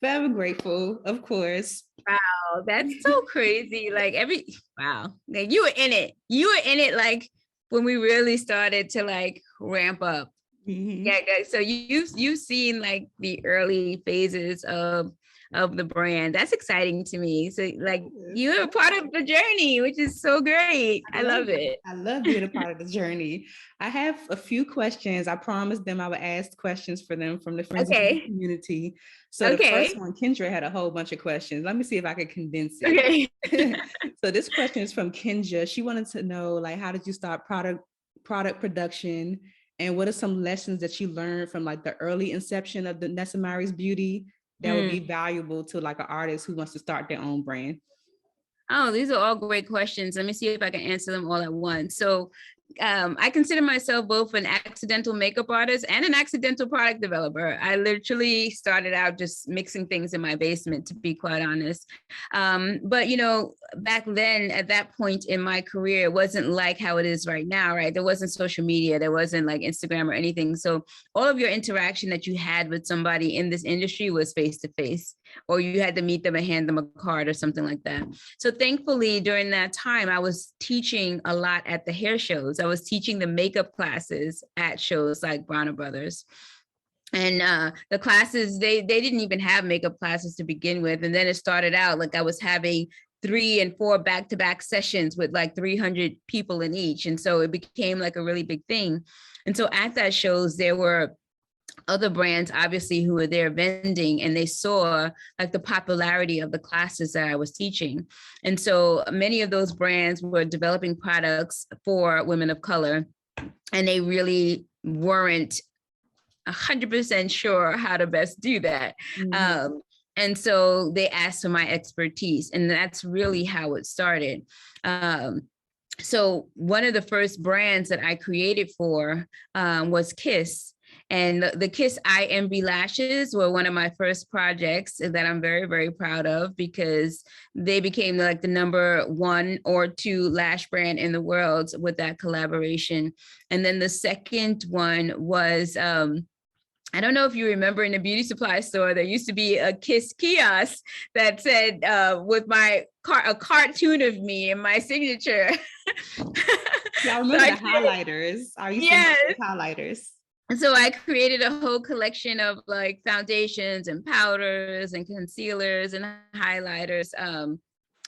[SPEAKER 1] very grateful, of course.
[SPEAKER 2] Wow, that's so crazy. Wow. Like you were in it. You were in it like when we really started to like ramp up.
[SPEAKER 1] Mhm.
[SPEAKER 2] Yeah, guys. So you've seen like the early phases of the brand. That's exciting to me. So like you're a part of the journey, which is so great. I love it.
[SPEAKER 1] I love being a part of the journey. I have a few questions. I promised them I would ask questions for them from the friends and family
[SPEAKER 2] Okay.
[SPEAKER 1] community. So the first
[SPEAKER 2] Okay.
[SPEAKER 1] one, Kendra had a whole bunch of questions. Let me see if I can condense it.
[SPEAKER 2] Okay.
[SPEAKER 1] So this question is from Kendra. She wanted to know, like, how did you start product production, and what are some lessons that you learned from like the early inception of the Danessa Myricks Beauty that would be valuable to like an artist who wants to start their own brand?
[SPEAKER 2] Oh, these are all great questions. Let me see if I can answer them all at once. So I consider myself both an accidental makeup artist and an accidental product developer. I literally started out just mixing things in my basement, to be quite honest. But back then, at that point in my career, it wasn't like how it is right now, right? There wasn't social media, there wasn't like Instagram or anything. So all of your interaction that you had with somebody in this industry was face to face, or you had to meet them and hand them a card or something like that. So thankfully, during that time, I was teaching a lot at the hair shows. I was teaching the makeup classes at shows like Bronner Brothers. And the classes, they didn't even have makeup classes to begin with. And then it started out like I was having 3 and 4 back-to-back sessions with like 300 people in each. And so it became like a really big thing. And so at that shows, there were other brands obviously who were there vending, and they saw like the popularity of the classes that I was teaching. And so many of those brands were developing products for women of color, and they really weren't 100% sure how to best do that. Mm-hmm. And so they asked for my expertise, and that's really how it started. So one of the first brands that I created for was Kiss. And the Kiss IMB lashes were one of my first projects that I'm very, very proud of, because they became like the number 1 or 2 lash brand in the world with that collaboration. And then the second one was, I don't know if you remember, in the beauty supply store, there used to be a Kiss kiosk that said with a cartoon of me and my signature.
[SPEAKER 1] Yeah, I remember the highlighters. I used to use highlighters.
[SPEAKER 2] And so I created a whole collection of like foundations and powders and concealers and highlighters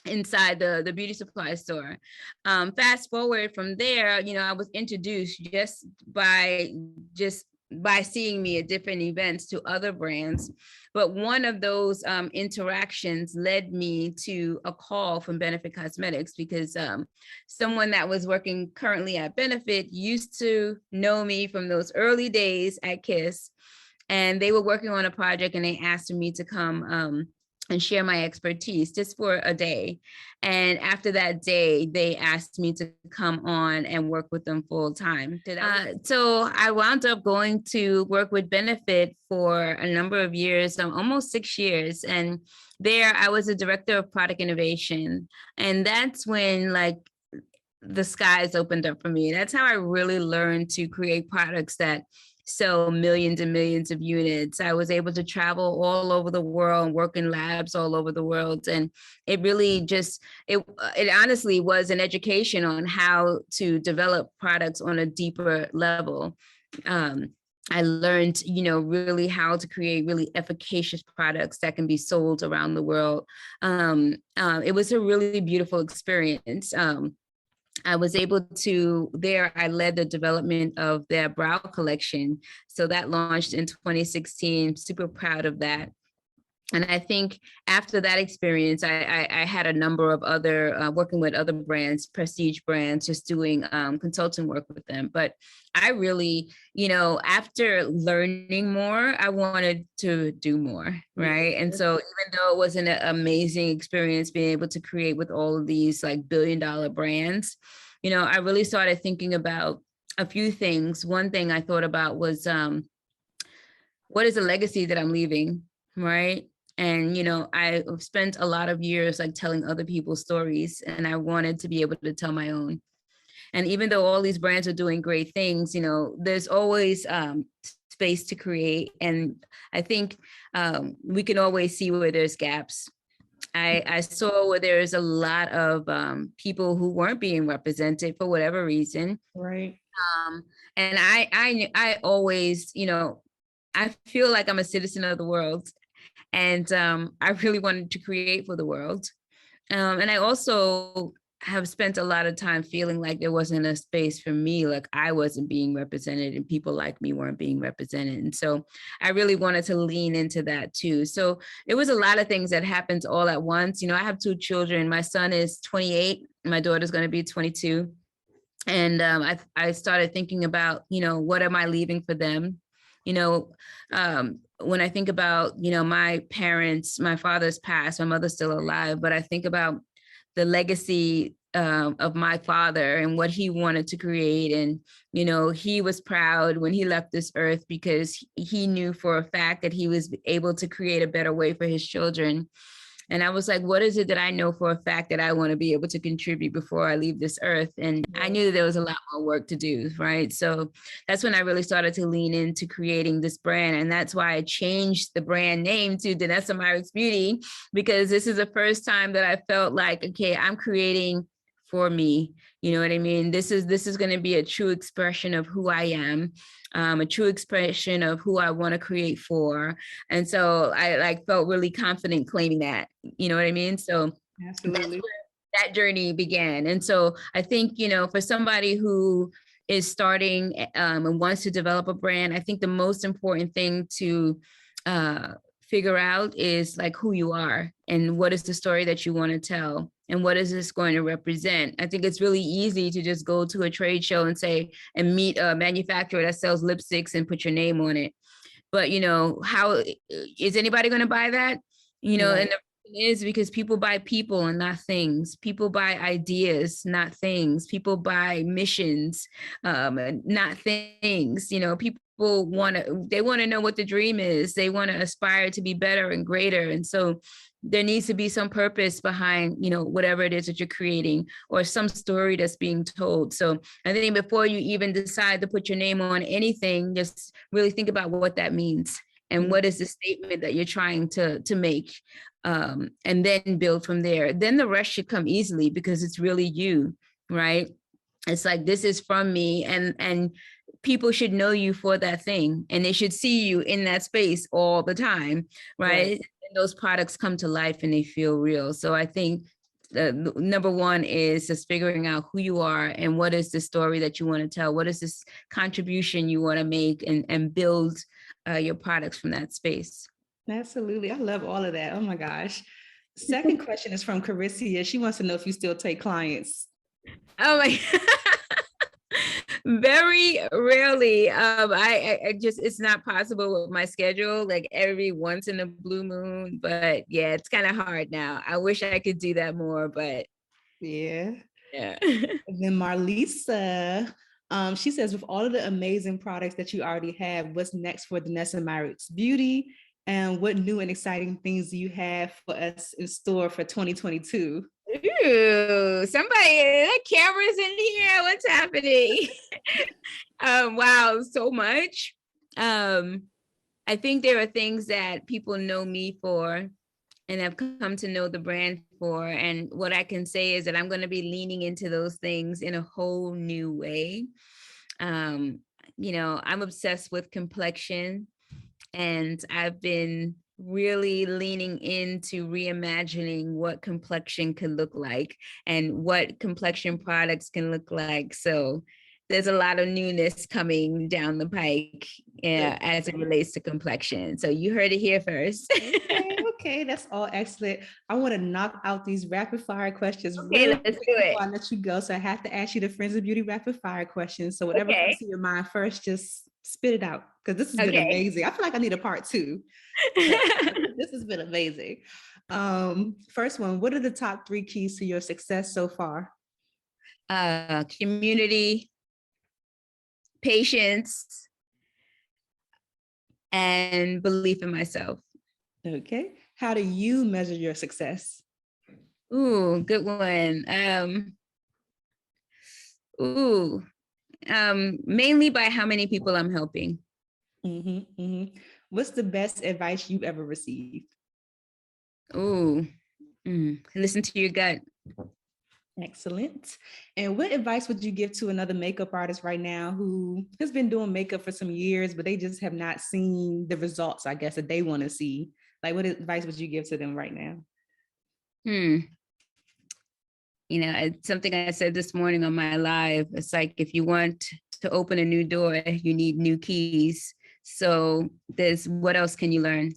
[SPEAKER 2] inside the beauty supply store. Fast forward from there, I was introduced just by seeing me at different events to other brands. But one of those interactions led me to a call from Benefit Cosmetics, because someone that was working currently at Benefit used to know me from those early days at Kiss. And they were working on a project, and they asked me to come and share my expertise just for a day. And after that day, they asked me to come on and work with them full time. So I wound up going to work with Benefit for a number of years, almost 6 years. And there I was a director of product innovation. And that's when like the skies opened up for me. That's how I really learned to create products that sell millions and millions of units. I was able to travel all over the world and work in labs all over the world. And it really just, it honestly was an education on how to develop products on a deeper level. I learned, really how to create really efficacious products that can be sold around the world. It was a really beautiful experience. I was able to, I led the development of their brow collection. So that launched in 2016, super proud of that. And I think after that experience, I had a number of other, working with other brands, prestige brands, just doing consulting work with them. But I really, after learning more, I wanted to do more, right? And so even though it was an amazing experience being able to create with all of these like billion-dollar brands, I really started thinking about a few things. One thing I thought about was, what is the legacy that I'm leaving, right? And, I spent a lot of years like telling other people's stories, and I wanted to be able to tell my own. And even though all these brands are doing great things, there's always space to create. And I think we can always see where there's gaps. I saw where there's a lot of people who weren't being represented for whatever reason.
[SPEAKER 1] Right.
[SPEAKER 2] And I always, I feel like I'm a citizen of the world. And I really wanted to create for the world. And I also have spent a lot of time feeling like there wasn't a space for me, like I wasn't being represented and people like me weren't being represented. And so I really wanted to lean into that too. So it was a lot of things that happened all at once. I have 2 children. My son is 28. My daughter's going to be 22. And I started thinking about, what am I leaving for them? When I think about, my parents, my father's passed, my mother's still alive, but I think about the legacy of my father and what he wanted to create. And, he was proud when he left this earth because he knew for a fact that he was able to create a better way for his children. And I was like, what is it that I know for a fact that I want to be able to contribute before I leave this earth? And I knew that there was a lot more work to do, right? So that's when I really started to lean into creating this brand. And that's why I changed the brand name to Danessa Myricks Beauty, because this is the first time that I felt like, okay, I'm creating for me. You know what I mean? This is going to be a true expression of who I am. A true expression of who I want to create for. And so I felt really confident claiming that, you know what I mean? So
[SPEAKER 1] Absolutely.
[SPEAKER 2] That's where that journey began. And so I think, for somebody who is starting and wants to develop a brand, I think the most important thing to figure out is like who you are and what is the story that you want to tell. And what is this going to represent? I think it's really easy to just go to a trade show and meet a manufacturer that sells lipsticks and put your name on it. But, how is anybody going to buy that? And the reason is because people buy people and not things. People buy ideas, not things. People buy missions, not things. People want to know what the dream is. They want to aspire to be better and greater. And so there needs to be some purpose behind, whatever it is that you're creating or some story that's being told. So I think before you even decide to put your name on anything, just really think about what that means and what is the statement that you're trying to make, and then build from there. Then the rest should come easily because it's really you, right? It's like, this is from me, and people should know you for that thing, and they should see you in that space all the time, right? And those products come to life and they feel real. So I think number one is just figuring out who you are and what is the story that you want to tell. What is this contribution you want to make, and build your products from that space.
[SPEAKER 1] Absolutely. I love all of that. Oh my gosh. Second question is from Carissa. She wants to know if you still take clients.
[SPEAKER 2] Oh my Very rarely. I just, it's not possible with my schedule, like every once in a blue moon, but yeah, it's kind of hard now. I wish I could do that more, but
[SPEAKER 1] yeah.
[SPEAKER 2] And
[SPEAKER 1] then Marlisa, she says, with all of the amazing products that you already have, what's next for Danessa Myricks Beauty? And what new and exciting things do you have for us in store for 2022?
[SPEAKER 2] Ooh, somebody, that camera's in here. What's happening? Wow, so much. I think there are things that people know me for and have come to know the brand for. And what I can say is that I'm going to be leaning into those things in a whole new way. Um, I'm obsessed with complexion, and I've been really leaning into reimagining what complexion could look like and what complexion products can look like. So there's a lot of newness coming down the pike as it relates to complexion. So you heard it here first.
[SPEAKER 1] Okay, that's all excellent. I want to knock out these rapid fire questions.
[SPEAKER 2] Okay, let's do it.
[SPEAKER 1] Before I let you go, so I have to ask you the Friends of Beauty rapid fire questions. So whatever comes to your mind first, just spit it out, because this has been amazing. I feel like I need a part 2. This has been amazing. First one, what are the top 3 keys to your success so far?
[SPEAKER 2] Community, patience, and belief in myself.
[SPEAKER 1] Okay. How do you measure your success?
[SPEAKER 2] Ooh, good one. Mainly by how many people I'm helping.
[SPEAKER 1] What's the best advice you've ever received?
[SPEAKER 2] Listen to your gut.
[SPEAKER 1] Excellent. And what advice would you give to another makeup artist right now who has been doing makeup for some years, but they just have not seen the results, I guess, that they want to see? Like, what advice would you give to them right now?
[SPEAKER 2] It's something I said this morning on my live. It's like, if you want to open a new door, you need new keys. So what else can you learn?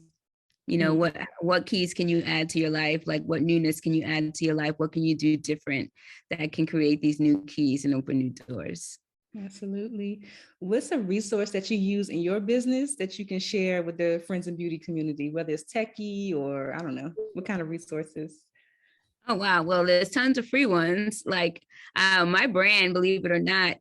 [SPEAKER 2] What keys can you add to your life? Like, what newness can you add to your life? What can you do different that can create these new keys and open new doors?
[SPEAKER 1] Absolutely. What's a resource that you use in your business that you can share with the Friends in Beauty community, whether it's techie or, I don't know, what kind of resources?
[SPEAKER 2] Oh, wow. Well, there's tons of free ones. Like my brand, believe it or not,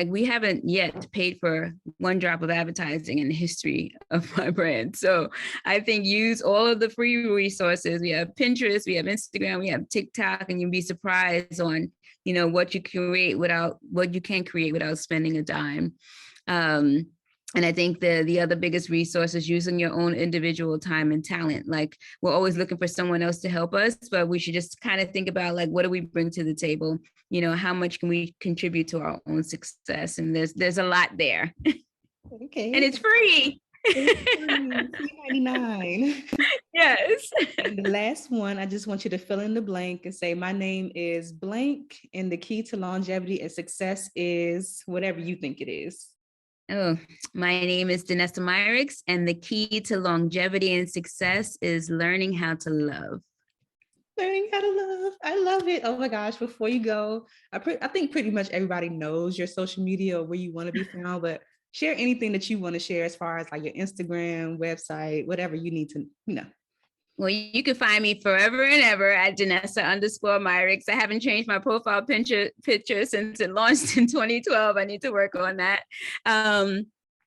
[SPEAKER 2] we haven't yet paid for one drop of advertising in the history of my brand. So I think use all of the free resources. We have Pinterest, we have Instagram, we have TikTok, and you'll be surprised on, what you can create without spending a dime. And I think the other biggest resource is using your own individual time and talent. Like, we're always looking for someone else to help us, but we should just kind of think about, like, what do we bring to the table? How much can we contribute to our own success? And there's a lot there.
[SPEAKER 1] Okay.
[SPEAKER 2] And it's free.
[SPEAKER 1] $3.99.
[SPEAKER 2] Yes.
[SPEAKER 1] And the last one, I just want you to fill in the blank and say, my name is blank, and the key to longevity and success is whatever you think it is.
[SPEAKER 2] Oh, my name is Danessa Myricks, and the key to longevity and success is learning how to love.
[SPEAKER 1] Learning how to love. I love it. Oh my gosh. Before you go, I think pretty much everybody knows your social media or where you want to be found, but share anything that you want to share as far as like your Instagram, website, whatever you need to,
[SPEAKER 2] Well, you can find me forever and ever at Danessa_Myricks. I haven't changed my profile picture since it launched in 2012. I need to work on that.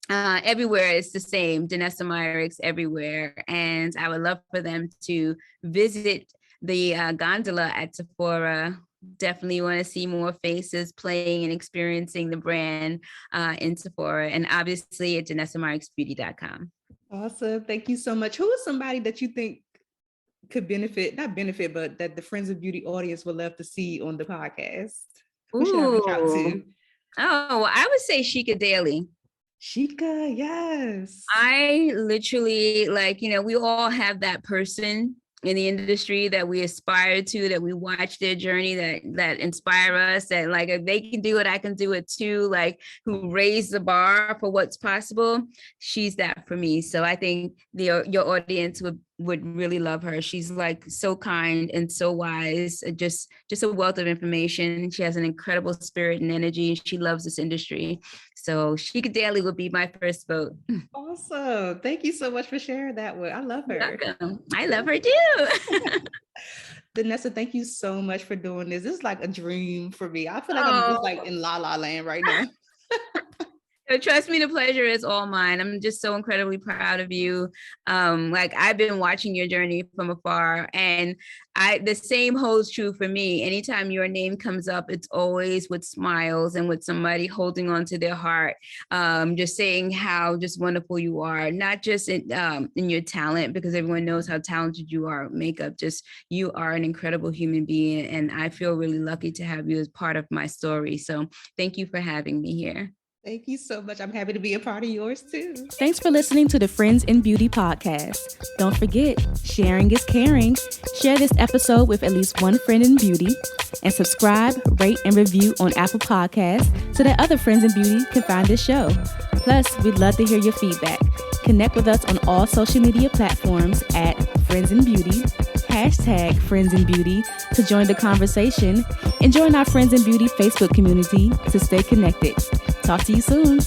[SPEAKER 2] Everywhere it's the same, Danessa Myricks everywhere. And I would love for them to visit the gondola at Sephora. Definitely want to see more faces playing and experiencing the brand in Sephora. And obviously at DanessaMyricksBeauty.com.
[SPEAKER 1] Awesome. Thank you so much. Who is somebody that you think could not benefit, but that the Friends of Beauty audience would love to see on the podcast? Who should I reach out to?
[SPEAKER 2] Oh, I would say Sheikah Daily.
[SPEAKER 1] Sheikah, yes.
[SPEAKER 2] I literally, we all have that person in the industry that we aspire to, that we watch their journey, that inspire us, that like, if they can do it, I can do it too, like, who raise the bar for what's possible. She's that for me. So I think your audience would really love her. She's like so kind and so wise, just a wealth of information. She has an incredible spirit and energy. She loves this industry. So Sheikah Daily would be my first vote.
[SPEAKER 1] Awesome. Thank you so much for sharing that one. I love her.
[SPEAKER 2] I love her too.
[SPEAKER 1] Danessa, thank you so much for doing this. This is like a dream for me. I feel like I'm just like in La La Land right now.
[SPEAKER 2] So trust me, the pleasure is all mine. I'm just so incredibly proud of you. Like I've been watching your journey from afar, and the same holds true for me. Anytime your name comes up, it's always with smiles and with somebody holding on to their heart, just saying how just wonderful you are, not just in your talent, because everyone knows how talented you are at makeup. Just you are an incredible human being, and I feel really lucky to have you as part of my story. So thank you for having me here.
[SPEAKER 1] Thank you so much. I'm happy to be a part of yours too.
[SPEAKER 3] Thanks for listening to the Friends in Beauty podcast. Don't forget, sharing is caring. Share this episode with at least one friend in beauty, and subscribe, rate, and review on Apple Podcasts so that other friends in beauty can find this show. Plus, we'd love to hear your feedback. Connect with us on all social media platforms at Friends in Beauty, #Friends in Beauty to join the conversation, and join our Friends in Beauty Facebook community to stay connected. Talk to you soon.